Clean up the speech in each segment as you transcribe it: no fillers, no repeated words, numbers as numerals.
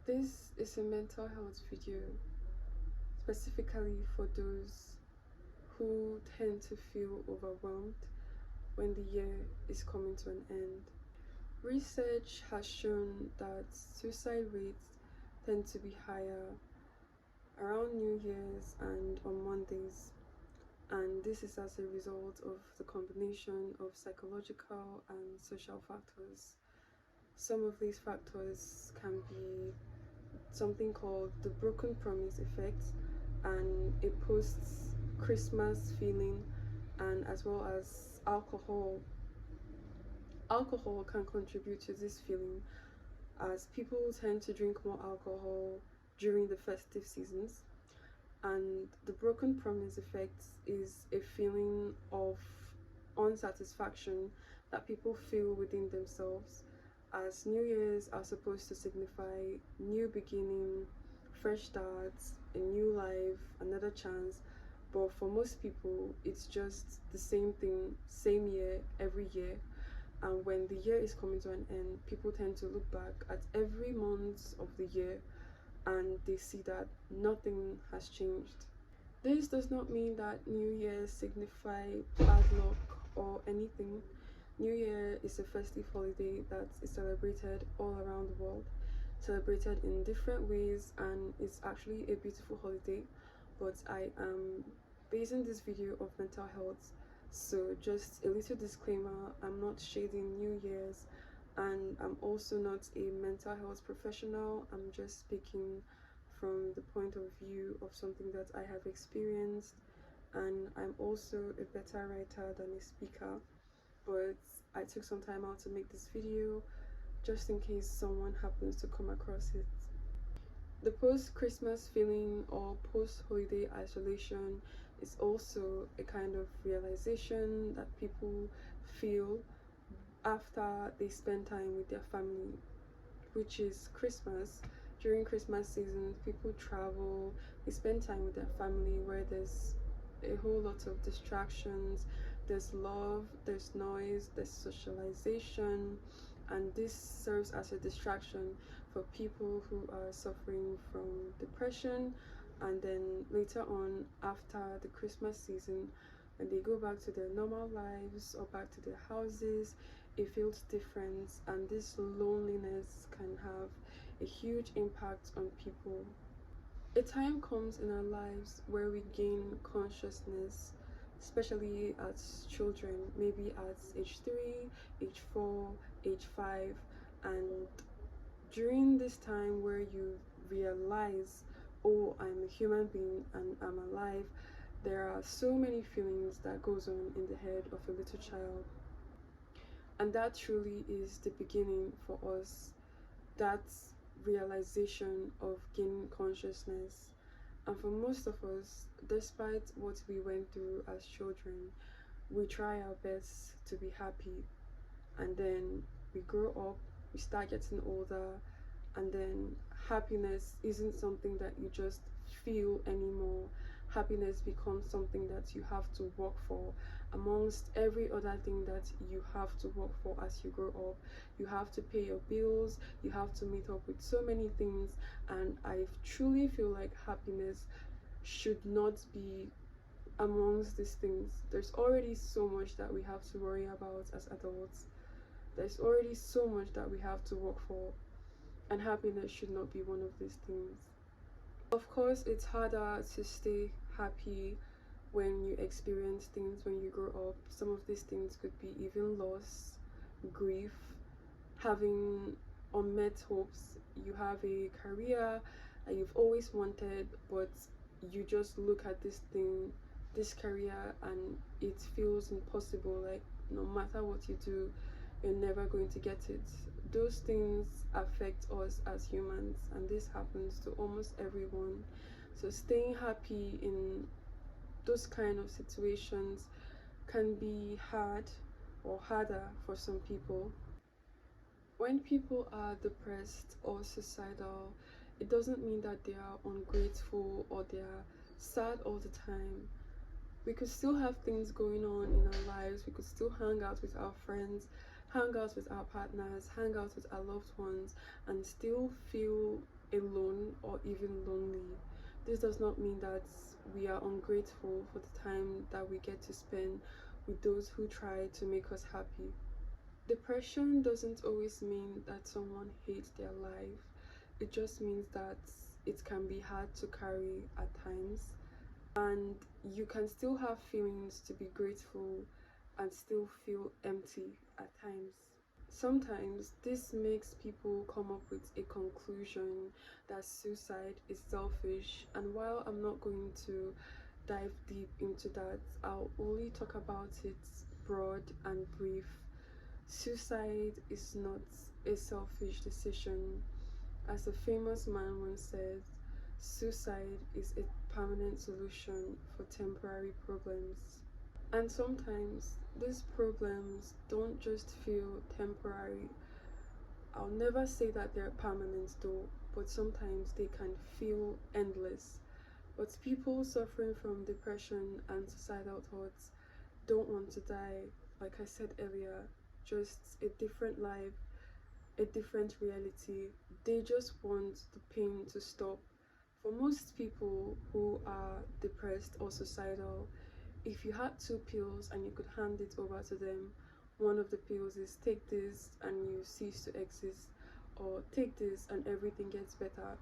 This is a mental health video specifically for those who tend to feel overwhelmed when the year is coming to an end. Research has shown that suicide rates tend to be higher around New Year's and on Mondays, and this is as a result of the combination of psychological and social factors. Some of these factors can be something called the broken promise effect and a post Christmas feeling, and as well as alcohol. Alcohol can contribute to this feeling as people tend to drink more alcohol during the festive seasons. And the broken promise effect is a feeling of unsatisfaction that people feel within themselves, as New Year's are supposed to signify new beginning, fresh starts, a new life, another chance. But for most people, it's just the same thing, same year, every year. And when the year is coming to an end, people tend to look back at every month of the year and they see that nothing has changed. This does not mean that New Year signify bad luck or anything. New Year is a festive holiday that is celebrated all around the world, celebrated in different ways, and it's actually a beautiful holiday. But I am basing this video of mental health, so just a little disclaimer, I'm not shading New Year's, and I'm also not a mental health professional. I'm just speaking from the point of view of something that I have experienced, and I'm also a better writer than a speaker. But I took some time out to make this video just in case someone happens to come across it. The post-Christmas feeling or post-holiday isolation is also a kind of realization that people feel after they spend time with their family, which is Christmas. During Christmas season, people travel, they spend time with their family where there's a whole lot of distractions, there's love, there's noise, there's socialization, and this serves as a distraction for people who are suffering from depression. And then later on, after the Christmas season, when they go back to their normal lives or back to their houses, it feels different, and this loneliness can have a huge impact on people. A time comes in our lives where we gain consciousness, especially as children, maybe at age 3, age 4, age 5, and during this time where you realize, oh, I'm a human being and I'm alive, there are so many feelings that goes on in the head of a little child. And that truly is the beginning for us, that realization of gaining consciousness. And for most of us, despite what we went through as children, we try our best to be happy. And then we grow up, we start getting older, and then happiness isn't something that you just feel anymore. Happiness becomes something that you have to work for, amongst every other thing that you have to work for as you grow up. You have to pay your bills, you have to meet up with so many things, and I truly feel like happiness should not be amongst these things. There's already so much that we have to worry about as adults. There's already so much that we have to work for, and happiness should not be one of these things. Of course, it's harder to stay happy when you experience things when you grow up. Some of these things could be even loss, grief, having unmet hopes. You have a career that you've always wanted, but you just look at this thing, this career, and it feels impossible. Like, no matter what you do, you're never going to get it. Those things affect us as humans, and this happens to almost everyone. So staying happy in those kind of situations can be hard or harder for some people. When people are depressed or suicidal, it doesn't mean that they are ungrateful or they are sad all the time. We could still have things going on in our lives. We could still hang out with our friends, hang out with our partners, hang out with our loved ones, and still feel alone or even lonely. This does not mean that we are ungrateful for the time that we get to spend with those who try to make us happy. Depression doesn't always mean that someone hates their life. It just means that it can be hard to carry at times, and you can still have feelings to be grateful and still feel empty at times. Sometimes this makes people come up with a conclusion that suicide is selfish, and while I'm not going to dive deep into that, I'll only talk about it broad and brief. Suicide is not a selfish decision. As a famous man once said, suicide is a permanent solution for temporary problems. And sometimes these problems don't just feel temporary. I'll never say that they're permanent though, but sometimes they can feel endless. But people suffering from depression and suicidal thoughts don't want to die, like I said earlier, just a different life, a different reality. They just want the pain to stop. For most people who are depressed or suicidal, if you had two pills and you could hand it over to them, one of the pills is take this and you cease to exist, or take this and everything gets better,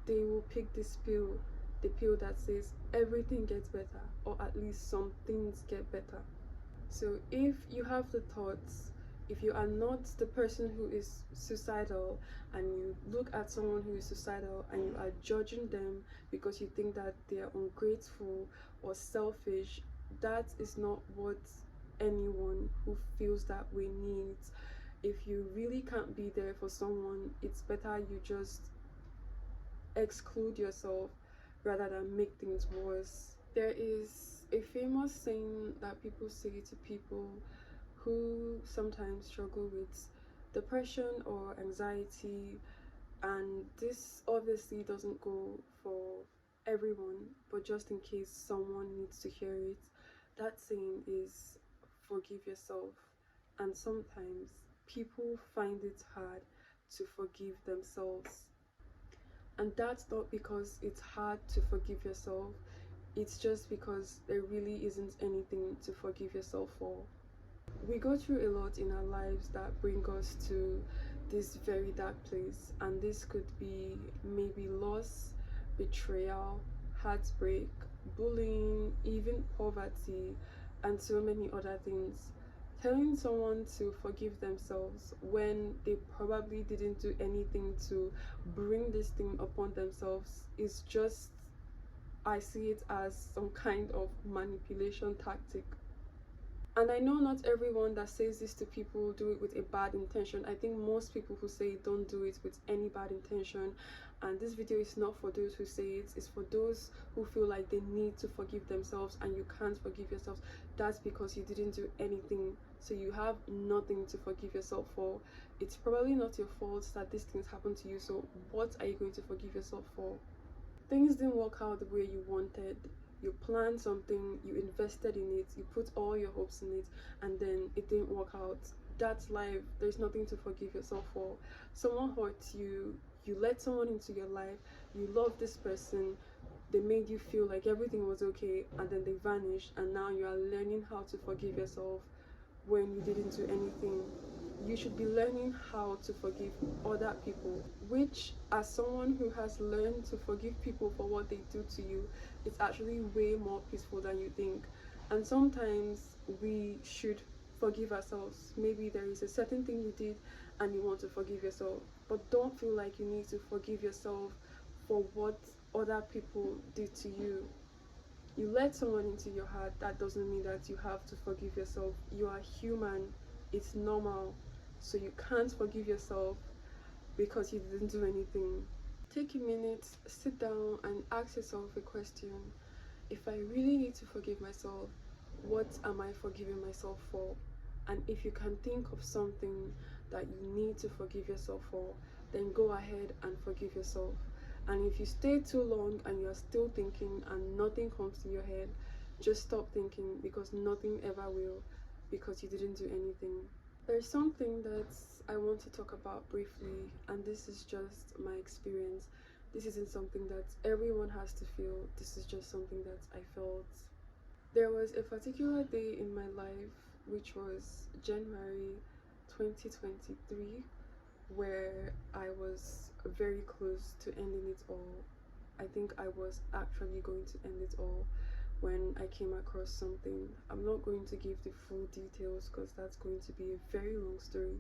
they will pick this pill, the pill that says everything gets better, or at least some things get better. So if you have the thoughts, if you are not the person who is suicidal and you look at someone who is suicidal and you are judging them because you think that they are ungrateful or selfish, that is not what anyone who feels that way needs. If you really can't be there for someone, it's better you just exclude yourself rather than make things worse. There is a famous saying that people say to people who sometimes struggle with depression or anxiety, and this obviously doesn't go for everyone, but just in case someone needs to hear it, that saying is forgive yourself. And sometimes people find it hard to forgive themselves, and that's not because it's hard to forgive yourself, it's just because there really isn't anything to forgive yourself for. We go through a lot in our lives that bring us to this very dark place, and this could be maybe loss, betrayal, heartbreak, bullying, even poverty, and so many other things. Telling someone to forgive themselves when they probably didn't do anything to bring this thing upon themselves is just, I see it as some kind of manipulation tactic. And I know not everyone that says this to people do it with a bad intention. I think most people who say it don't do it with any bad intention. And this video is not for those who say it, it's for those who feel like they need to forgive themselves and you can't forgive yourself. That's because you didn't do anything, so you have nothing to forgive yourself for. It's probably not your fault that these things happen to you, so what are you going to forgive yourself for? Things didn't work out the way you wanted. You planned something, you invested in it, you put all your hopes in it, and then it didn't work out. That's life. There's nothing to forgive yourself for. Someone hurt you, you let someone into your life, you love this person, they made you feel like everything was okay, and then they vanished, and now you are learning how to forgive yourself when you didn't do anything. You should be learning how to forgive other people, which, as someone who has learned to forgive people for what they do to you, it's actually way more peaceful than you think. And sometimes we should forgive ourselves. Maybe there is a certain thing you did and you want to forgive yourself, but don't feel like you need to forgive yourself for what other people did to you. You let someone into your heart, that doesn't mean that you have to forgive yourself. You are human, it's normal. So you can't forgive yourself because you didn't do anything. Take a minute, sit down, and ask yourself a question. If I really need to forgive myself, what am I forgiving myself for? And if you can think of something that you need to forgive yourself for, then go ahead and forgive yourself. And if you stay too long and you're still thinking and nothing comes to your head, just stop thinking, because nothing ever will, because you didn't do anything. There's something that I want to talk about briefly, and this is just my experience. This isn't something that everyone has to feel, this is just something that I felt. There was a particular day in my life, which was January 2023, where I was very close to ending it all. I think I was actually going to end it all when I came across something. I'm not going to give the full details because that's going to be a very long story,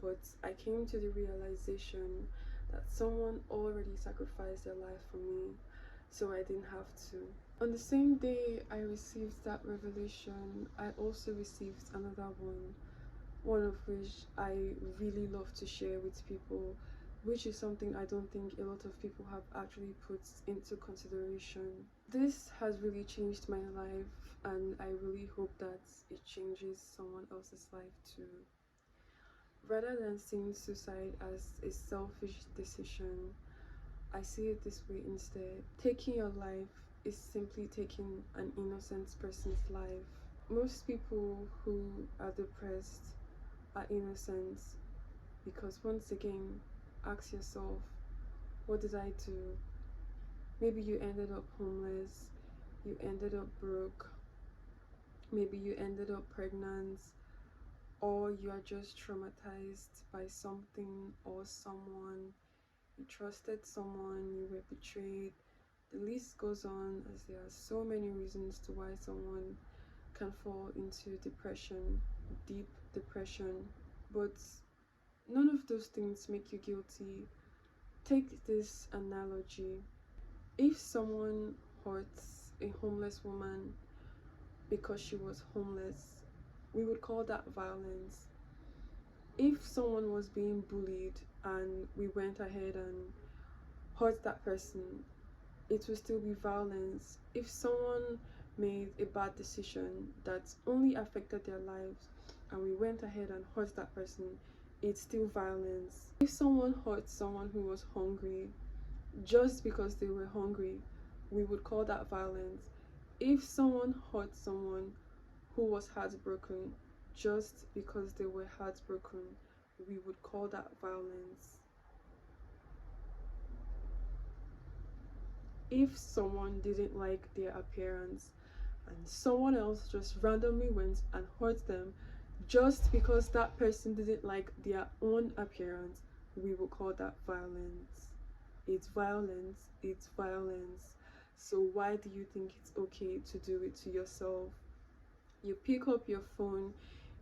but I came to the realization that someone already sacrificed their life for me, so I didn't have to. On the same day I received that revelation, I also received another one of which I really love to share with people, which is something I don't think a lot of people have actually put into consideration. This has really changed my life, and I really hope that it changes someone else's life too. Rather than seeing suicide as a selfish decision, I see it this way instead. Taking your life is simply taking an innocent person's life. Most people who are depressed are innocent because, once again, ask yourself, what did I do? Maybe you ended up homeless, you ended up broke, maybe you ended up pregnant, or you are just traumatized by something or someone. You trusted someone, you were betrayed. The list goes on, as there are so many reasons to why someone can fall into depression, deep depression. But none of those things make you guilty. Take this analogy. If someone hurts a homeless woman because she was homeless, we would call that violence. If someone was being bullied and we went ahead and hurt that person, it will still be violence. If someone made a bad decision that only affected their lives and we went ahead and hurt that person, it's still violence. If someone hurt someone who was hungry just because they were hungry, we would call that violence. If someone hurt someone who was heartbroken just because they were heartbroken, we would call that violence. If someone didn't like their appearance and someone else just randomly went and hurt them just because that person didn't like their own appearance, we will call that violence. It's violence, it's violence. So why do you think it's okay to do it to yourself? You pick up your phone,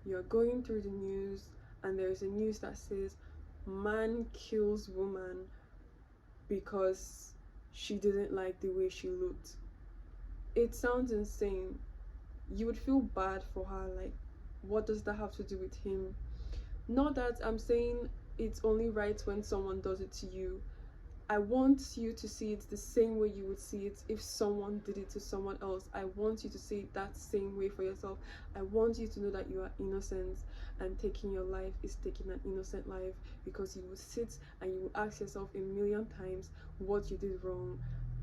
you're going through the news, and there's a news that says man kills woman because she didn't like the way she looked. It sounds insane. You would feel bad for her, like, what does that have to do with him? Not that I'm saying it's only right when someone does it to you. I want you to see it the same way you would see it if someone did it to someone else. I want you to see it that same way for yourself. I want you to know that you are innocent, and taking your life is taking an innocent life, because you will sit and you will ask yourself a million times what you did wrong,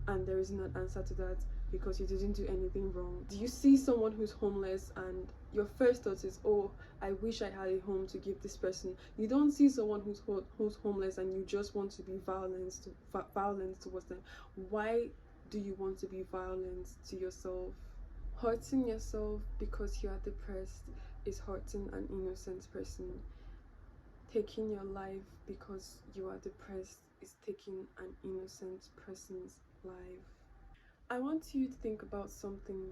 and there isn't an answer to that because you didn't do anything wrong. Do you see someone who's homeless and your first thought is, oh, I wish I had a home to give this person? You don't see someone who's homeless and you just want to be violent towards them. Why do you want to be violent to yourself? Hurting yourself because you are depressed is hurting an innocent person. Taking your life because you are depressed is taking an innocent person's life. I want you to think about something.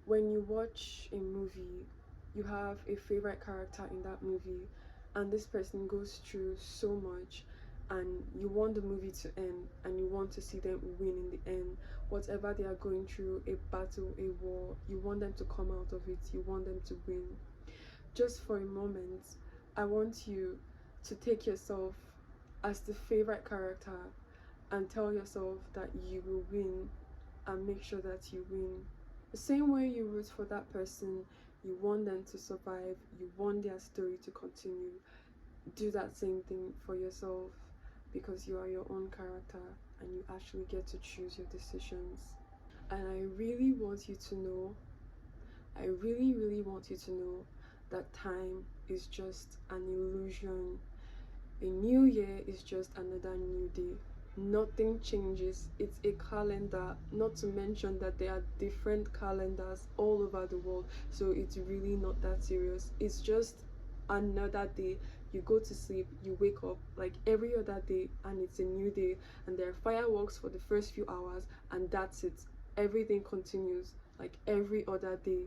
When you watch a movie, you have a favorite character in that movie, and this person goes through so much, and you want the movie to end, and you want to see them win in the end. Whatever they are going through, a battle, a war, you want them to come out of it, you want them to win. Just for a moment, I want you to take yourself as the favorite character and tell yourself that you will win, and make sure that you win. The same way you root for that person, you want them to survive, you want their story to continue. Do that same thing for yourself, because you are your own character and you actually get to choose your decisions. And I really want you to know, I really want you to know that time is just an illusion. A new year is just another new day. Nothing changes. It's a calendar, not to mention that there are different calendars all over the world. So it's really not that serious. It's just another day. You go to sleep, you wake up like every other day, and it's a new day. And there are fireworks for the first few hours, and that's it. Everything continues like every other day.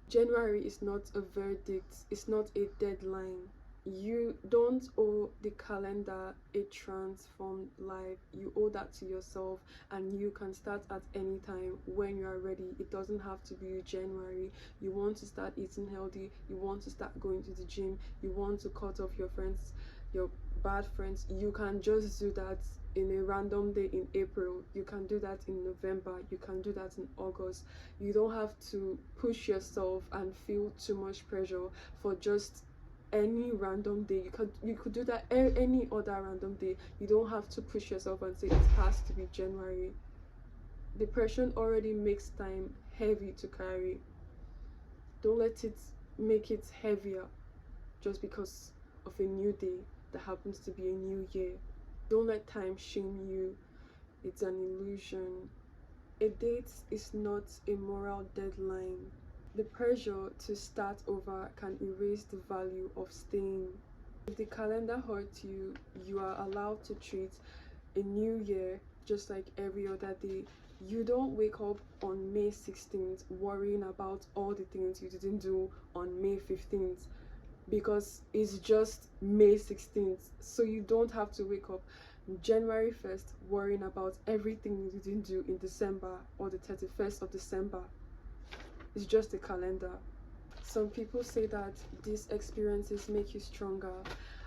January is not a verdict, it's not a deadline. You don't owe the calendar a transformed life. You owe that to yourself, and you can start at any time when you are ready. It doesn't have to be January. You want to start eating healthy, you want to start going to the gym, you want to cut off your bad friends. You can just do that in a random day in April. You can do that in November. You can do that in August. You don't have to push yourself and feel too much pressure for just any random day. You could do that any other random day. You don't have to push yourself and say it has to be January. Depression already makes time heavy to carry. Don't let it make it heavier just because of a new day that happens to be a new year. Don't let time shame you. It's an illusion. A date is not a moral deadline. The pressure to start over can erase the value of staying. If the calendar hurts you, you are allowed to treat a new year just like every other day. You don't wake up on May 16th worrying about all the things you didn't do on May 15th because it's just May 16th. So you don't have to wake up January 1st worrying about everything you didn't do in December or the 31st of December. It's just a calendar. Some people say that these experiences make you stronger,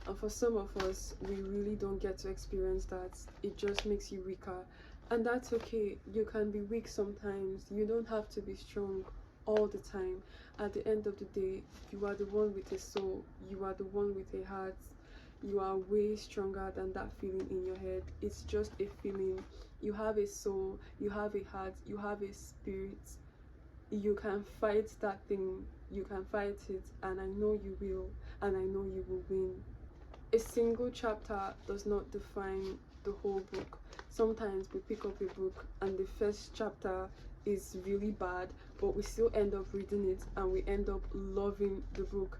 and for some of us, we really don't get to experience that. It just makes you weaker, and that's okay. You can be weak sometimes. You don't have to be strong all the time. At the end of the day, you are the one with a soul, you are the one with a heart. You are way stronger than that feeling in your head. It's just a feeling. You have a soul, you have a heart, you have a spirit. You can fight that thing, you can fight it, and I know you will, and I know you will win. A single chapter does not define the whole book. Sometimes we pick up a book and the first chapter is really bad, but we still end up reading it and we end up loving the book.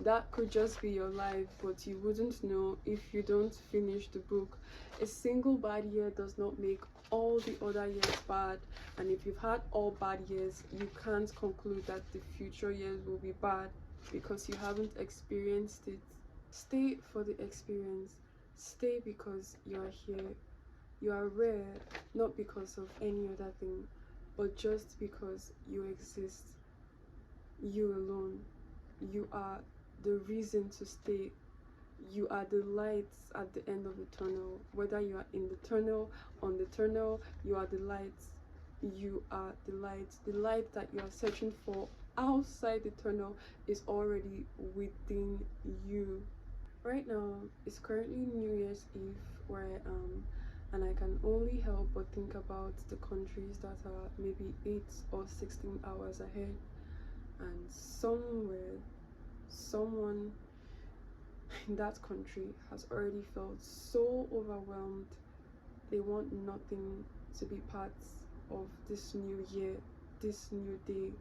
That could just be your life, but you wouldn't know if you don't finish the book. A single bad year does not make all the other years bad, and if you've had all bad years, you can't conclude that the future years will be bad because you haven't experienced it. Stay for the experience. Stay because you are here. You are rare, not because of any other thing, but just because you exist. You alone. You are the reason to stay. You are the lights at the end of the tunnel. Whether you are in the tunnel, on the tunnel, you are the lights. You are the light. The light that you are searching for outside the tunnel is already within you. Right now, it's currently New Year's Eve where I am, and I can only help but think about the countries that are maybe 8 or 16 hours ahead, and somewhere, someone in that country has already felt so overwhelmed. They want nothing to be part of this new year, this new day.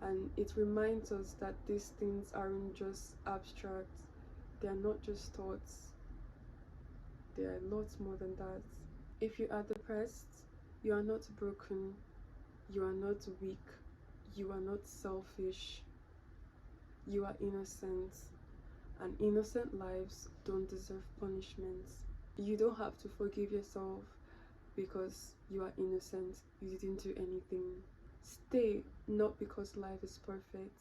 And it reminds us that these things aren't just abstract, they are not just thoughts, they are lots more than that. If you are depressed, you are not broken, you are not weak, you are not selfish, you are innocent, and innocent lives don't deserve punishment. You don't have to forgive yourself because you are innocent, you didn't do anything. Stay not because life is perfect,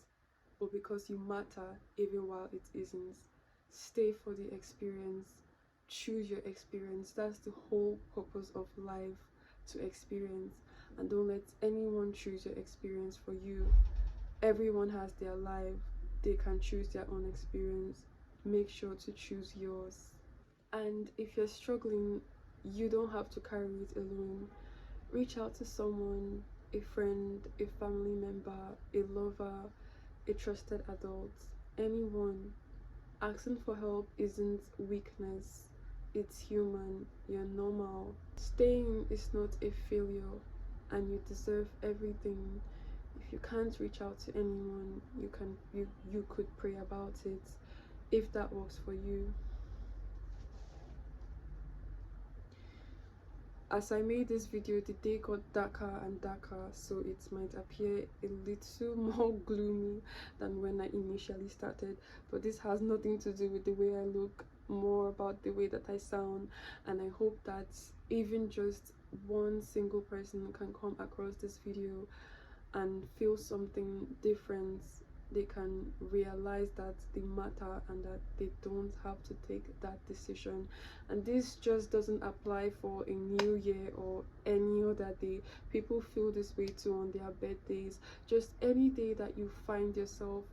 but because you matter even while it isn't. Stay for the experience. Choose your experience. That's the whole purpose of life, to experience. And don't let anyone choose your experience for you. Everyone has their life. They can choose their own experience. Make sure to choose yours. And if you're struggling, you don't have to carry it alone. Reach out to someone, a friend, a family member, a lover. a trusted adult, anyone. Asking for help isn't weakness, it's human. You're normal. Staying is not a failure, and you deserve everything. If you can't reach out to anyone, you could pray about it if that works for you. As I made this video, the day got darker and darker, so it might appear a little more gloomy than when I initially started, but this has nothing to do with the way I look, more about the way that I sound. And I hope that even just one single person can come across this video and feel something different. They can realize that they matter and that they don't have to take that decision. And this just doesn't apply for a new year or any other day. People feel this way too on their birthdays. Just any day that you find yourself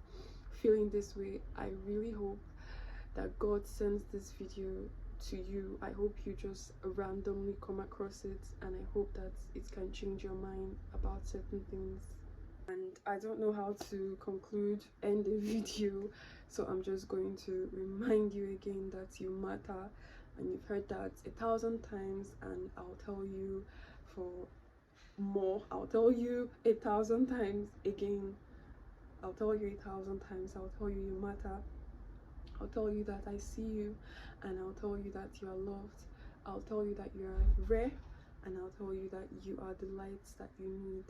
feeling this way, I really hope that God sends this video to you. I hope you just randomly come across it, and I hope that it can change your mind about certain things. And I don't know how to end the video, so I'm just going to remind you again that you matter, and you've heard that 1,000 times, and I'll tell you for more. I'll tell you 1,000 times again. I'll tell you 1,000 times. I'll tell you you matter. I'll tell you that I see you, and I'll tell you that you are loved. I'll tell you that you are rare, and I'll tell you that you are the light that you need.